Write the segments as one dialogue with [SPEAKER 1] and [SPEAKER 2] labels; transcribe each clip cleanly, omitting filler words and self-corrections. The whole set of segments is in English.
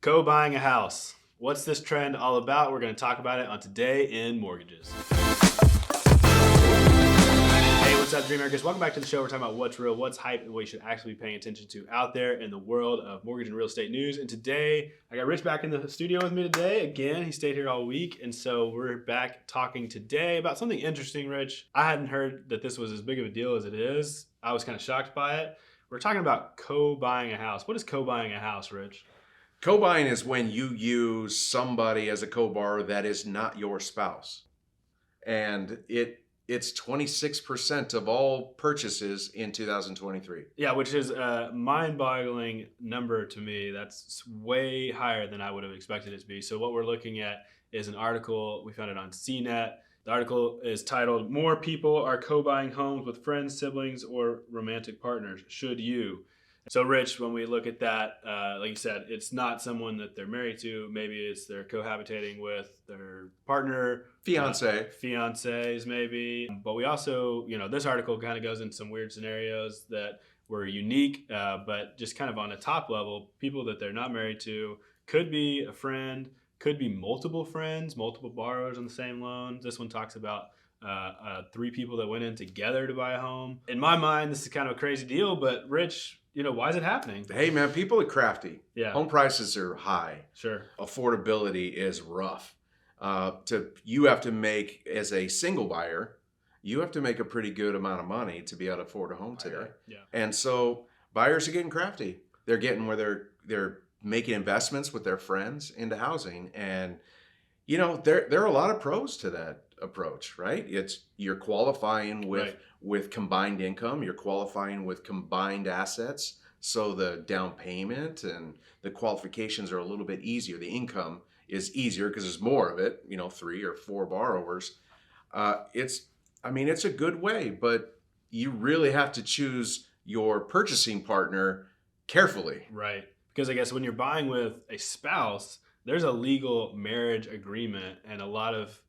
[SPEAKER 1] Co-buying a house. What's this trend all about? We're going to talk about it on Today in Mortgages. Hey, what's up, Dream Makers? Welcome back to the show. We're talking about what's real, what's hype, and what you should actually be paying attention to out there in the world of mortgage and real estate news. And today, I got Rich back in the studio with me today. Again, he stayed here all week, and so we're back talking today about something interesting, Rich. I hadn't heard that this was as big of a deal as it is. I was kind of shocked by it. We're talking about co-buying a house. What is co-buying a house, Rich?
[SPEAKER 2] Co-buying is when you use somebody as a co-borrower that is not your spouse. And it's 26% of all purchases in 2023.
[SPEAKER 1] Yeah, which is a mind-boggling number to me. That's way higher than I would have expected it to be. So what we're looking at is an article. We found it on CNET. The article is titled, "More People Are Co-Buying Homes with Friends, Siblings, or Romantic Partners. Should You?" So, Rich, when we look at that, like you said, it's not someone that they're married to. Maybe it's they're cohabitating with their partner. Fiancés, maybe. But we also, this article kind of goes into some weird scenarios that were unique, but just kind of on a top level, people that they're not married to could be a friend, could be multiple friends, multiple borrowers on the same loan. This one talks about 3 people that went in together to buy a home. In my mind, this is kind of a crazy deal, but Rich, why is it happening?
[SPEAKER 2] Hey, man, people are crafty.
[SPEAKER 1] Yeah.
[SPEAKER 2] Home prices are high.
[SPEAKER 1] Sure.
[SPEAKER 2] Affordability is rough. You have to make, as a single buyer, you have to make a pretty good amount of money to be able to afford a home today.
[SPEAKER 1] Yeah.
[SPEAKER 2] And so buyers are getting crafty. They're getting where they're making investments with their friends into housing. And, there are a lot of pros to that approach, right? You're qualifying with combined income, you're qualifying with combined assets. So the down payment and the qualifications are a little bit easier. The income is easier because there's more of it, 3 or 4 borrowers. It's a good way, but you really have to choose your purchasing partner carefully.
[SPEAKER 1] Right. Because I guess when you're buying with a spouse, there's a legal marriage agreement, and a lot of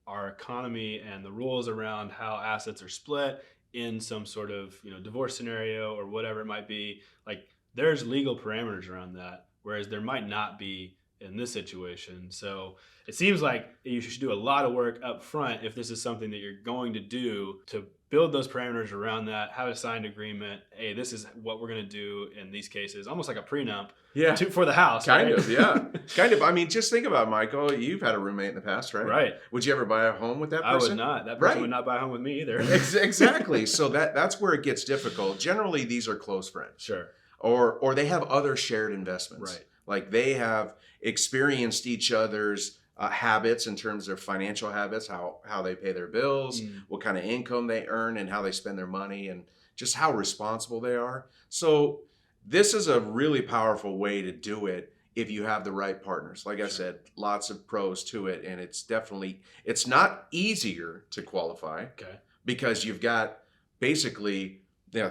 [SPEAKER 1] our economy and the rules around how assets are split in some sort of divorce scenario or whatever it might be, like there's legal parameters around that, whereas there might not be in this situation. So it seems like you should do a lot of work up front if this is something that you're going to do, to build those parameters around that, have a signed agreement. Hey, this is what we're going to do in these cases, almost like a prenup.
[SPEAKER 2] Yeah.
[SPEAKER 1] For the house.
[SPEAKER 2] Kind of, yeah. Kind of. Just think about it, Michael. You've had a roommate in the past, right?
[SPEAKER 1] Right.
[SPEAKER 2] Would you ever buy a home with that person?
[SPEAKER 1] I would not. That person would not buy a home with me either.
[SPEAKER 2] Exactly. So that's where it gets difficult. Generally, these are close friends.
[SPEAKER 1] Sure.
[SPEAKER 2] Or they have other shared investments.
[SPEAKER 1] Right.
[SPEAKER 2] Like they have experienced each other's habits in terms of financial habits, how they pay their bills, what kind of income they earn, and how they spend their money, and just how responsible they are. So this is a really powerful way to do it if you have the right partners. Like I said, lots of pros to it, and it's not easier to qualify.
[SPEAKER 1] Okay.
[SPEAKER 2] Because you've got basically,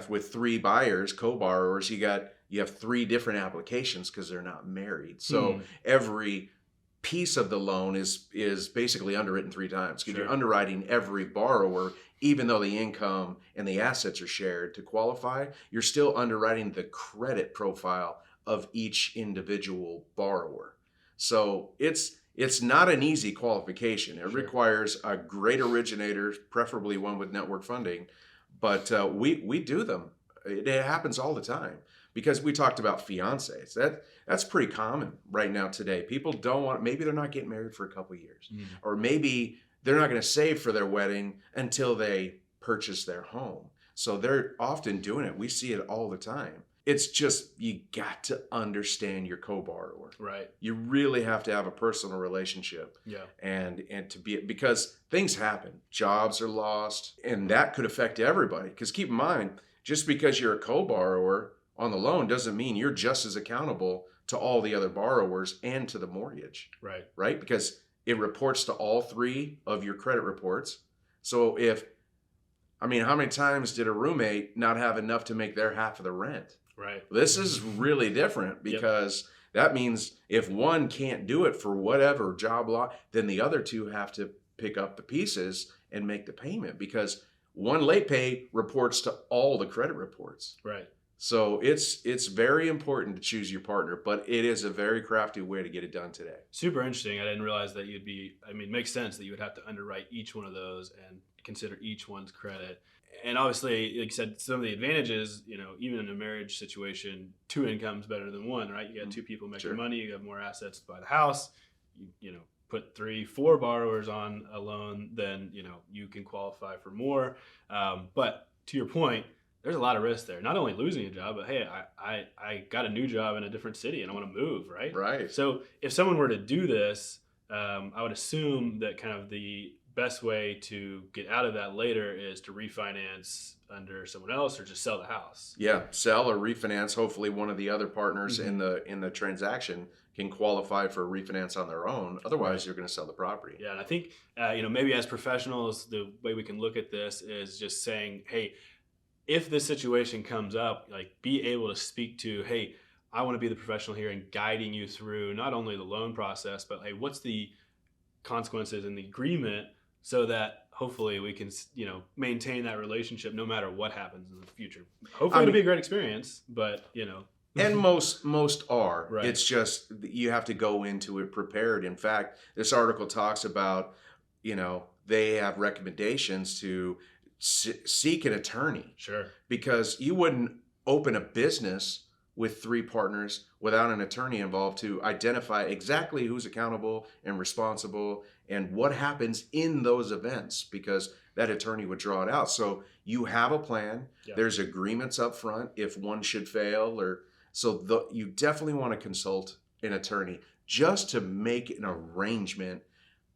[SPEAKER 2] with 3 buyers, co-borrowers, you have 3 different applications because they're not married. So every piece of the loan is basically underwritten 3 times because you're underwriting every borrower. Even though the income and the assets are shared to qualify, you're still underwriting the credit profile of each individual borrower. So it's not an easy qualification. It requires a great originator, preferably one with network funding, but we do them. It happens all the time. Because we talked about fiancés. That's pretty common right now today. People maybe they're not getting married for a couple of years. Or maybe they're not going to save for their wedding until they purchase their home. So they're often doing it. We see it all the time. It's just, you got to understand your co-borrower.
[SPEAKER 1] Right.
[SPEAKER 2] You really have to have a personal relationship.
[SPEAKER 1] Yeah.
[SPEAKER 2] And because things happen. Jobs are lost. And that could affect everybody. Because keep in mind, just because you're a co-borrower on the loan doesn't mean you're just as accountable to all the other borrowers and to the mortgage.
[SPEAKER 1] Right.
[SPEAKER 2] Right? Because it reports to all 3 of your credit reports. So how many times did a roommate not have enough to make their half of the rent?
[SPEAKER 1] Right.
[SPEAKER 2] This is really different because that means if one can't do it for whatever job law, then the other 2 have to pick up the pieces and make the payment because one late pay reports to all the credit reports.
[SPEAKER 1] Right.
[SPEAKER 2] So it's very important to choose your partner, but it is a very crafty way to get it done today.
[SPEAKER 1] Super interesting. I didn't realize that it makes sense that you would have to underwrite each one of those and consider each one's credit. And obviously, like you said, some of the advantages, even in a marriage situation, two incomes better than one, right? You got two people making
[SPEAKER 2] Sure.
[SPEAKER 1] money, you have more assets to buy the house. Put 3-4 borrowers on a loan, then you can qualify for more. But to your point, there's a lot of risk there. Not only losing a job, but hey, I got a new job in a different city and I want to move, right?
[SPEAKER 2] Right.
[SPEAKER 1] So if someone were to do this, I would assume that kind of the best way to get out of that later is to refinance under someone else or just sell the house.
[SPEAKER 2] Yeah, sell or refinance. Hopefully, one of the other partners in the transaction can qualify for a refinance on their own. Otherwise, you're going to sell the property.
[SPEAKER 1] Yeah, and I think maybe as professionals, the way we can look at this is just saying, hey, if this situation comes up, like be able to speak to, hey, I want to be the professional here and guiding you through not only the loan process, but hey, what's the consequences and the agreement so that hopefully we can, maintain that relationship no matter what happens in the future. Hopefully it'll be a great experience, but
[SPEAKER 2] And most are.
[SPEAKER 1] Right.
[SPEAKER 2] It's just you have to go into it prepared. In fact, this article talks about, they have recommendations to seek an attorney.
[SPEAKER 1] Sure.
[SPEAKER 2] Because you wouldn't open a business with 3 partners without an attorney involved to identify exactly who's accountable and responsible and what happens in those events, because that attorney would draw it out. So you have a plan.
[SPEAKER 1] Yeah.
[SPEAKER 2] There's agreements up front if one should fail, you definitely want to consult an attorney just to make an arrangement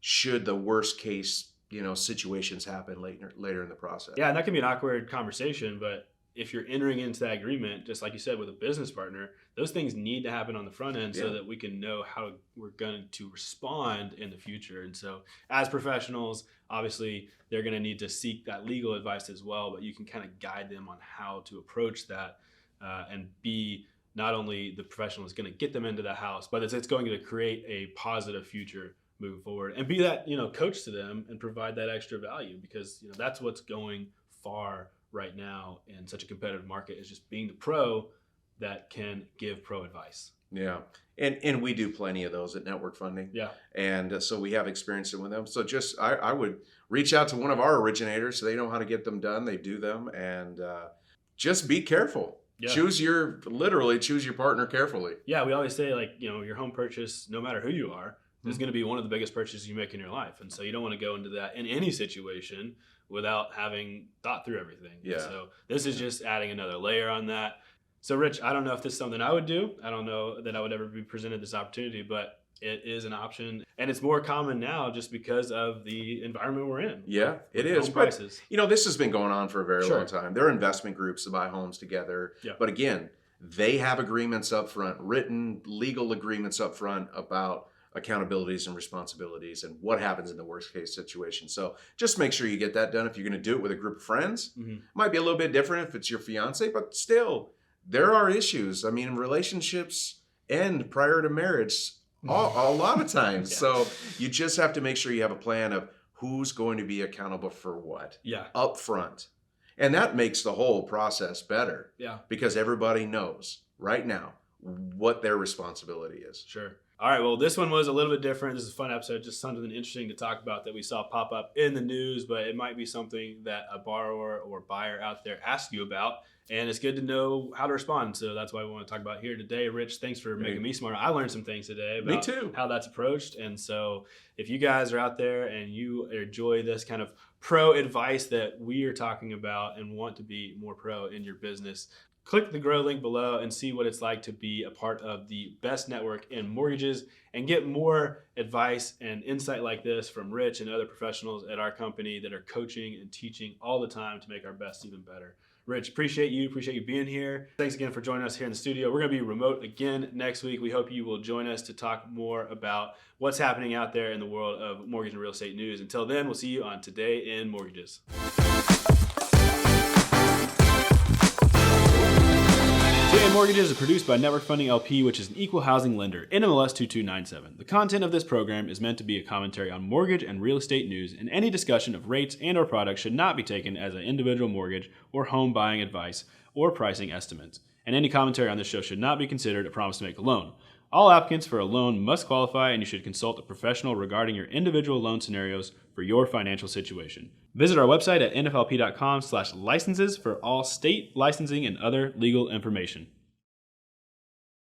[SPEAKER 2] should the worst case situations happen later in the process.
[SPEAKER 1] Yeah, and that can be an awkward conversation, but if you're entering into that agreement, just like you said, with a business partner, those things need to happen on the front end so that we can know how we're going to respond in the future. And so as professionals, obviously, they're going to need to seek that legal advice as well, but you can kind of guide them on how to approach that and be not only the professional is going to get them into the house, but it's going to create a positive future moving forward and be that, coach to them and provide that extra value, because, that's what's going far right now in such a competitive market, is just being the pro that can give pro advice.
[SPEAKER 2] Yeah. And we do plenty of those at Network Funding.
[SPEAKER 1] Yeah.
[SPEAKER 2] And so we have experience with them. So just, I would reach out to one of our originators so they know how to get them done. They do them, and just be careful. Yeah. Choose your partner carefully.
[SPEAKER 1] Yeah. We always say, your home purchase, no matter who you are, is going to be one of the biggest purchases you make in your life. And so you don't want to go into that in any situation without having thought through everything.
[SPEAKER 2] Yeah.
[SPEAKER 1] And so this is just adding another layer on that. So Rich, I don't know if this is something I would do. I don't know that I would ever be presented this opportunity, but it is an option, and it's more common now just because of the environment we're in.
[SPEAKER 2] Yeah, it is.
[SPEAKER 1] Home prices.
[SPEAKER 2] But, this has been going on for a very long time. There are investment groups to buy homes together.
[SPEAKER 1] Yeah.
[SPEAKER 2] But again, they have agreements up front, written legal agreements up front about accountabilities and responsibilities and what happens in the worst case situation. So just make sure you get that done. If you're going to do it with a group of friends, might be a little bit different if it's your fiance, but still there are issues. I mean, relationships end prior to marriage a lot of times. So you just have to make sure you have a plan of who's going to be accountable for what up front. And that makes the whole process better. Yeah. Because everybody knows right now what their responsibility is.
[SPEAKER 1] Sure. All right, well, this one was a little bit different. This is a fun episode, just something interesting to talk about that we saw pop up in the news, but it might be something that a borrower or buyer out there asks you about, and it's good to know how to respond. So that's why we want to talk about here today. Rich, thanks for making me smarter. I learned some things today about how that's approached, and so if you guys are out there and you enjoy this kind of pro advice that we are talking about and want to be more pro in your business, click the grow link below and see what it's like to be a part of the best network in mortgages and get more advice and insight like this from Rich and other professionals at our company that are coaching and teaching all the time to make our best even better. Rich, appreciate you being here. Thanks again for joining us here in the studio. We're going to be remote again next week. We hope you will join us to talk more about what's happening out there in the world of mortgage and real estate news. Until then, we'll see you on Today in Mortgages. Today Mortgages is produced by Network Funding LP, which is an equal housing lender, NMLS 2297. The content of this program is meant to be a commentary on mortgage and real estate news, and any discussion of rates and/or products should not be taken as an individual mortgage or home buying advice or pricing estimates. and any commentary on this show should not be considered a promise to make a loan. All applicants for a loan must qualify, and you should consult a professional regarding your individual loan scenarios for your financial situation. Visit our website at nflp.com/licenses for all state licensing and other legal information.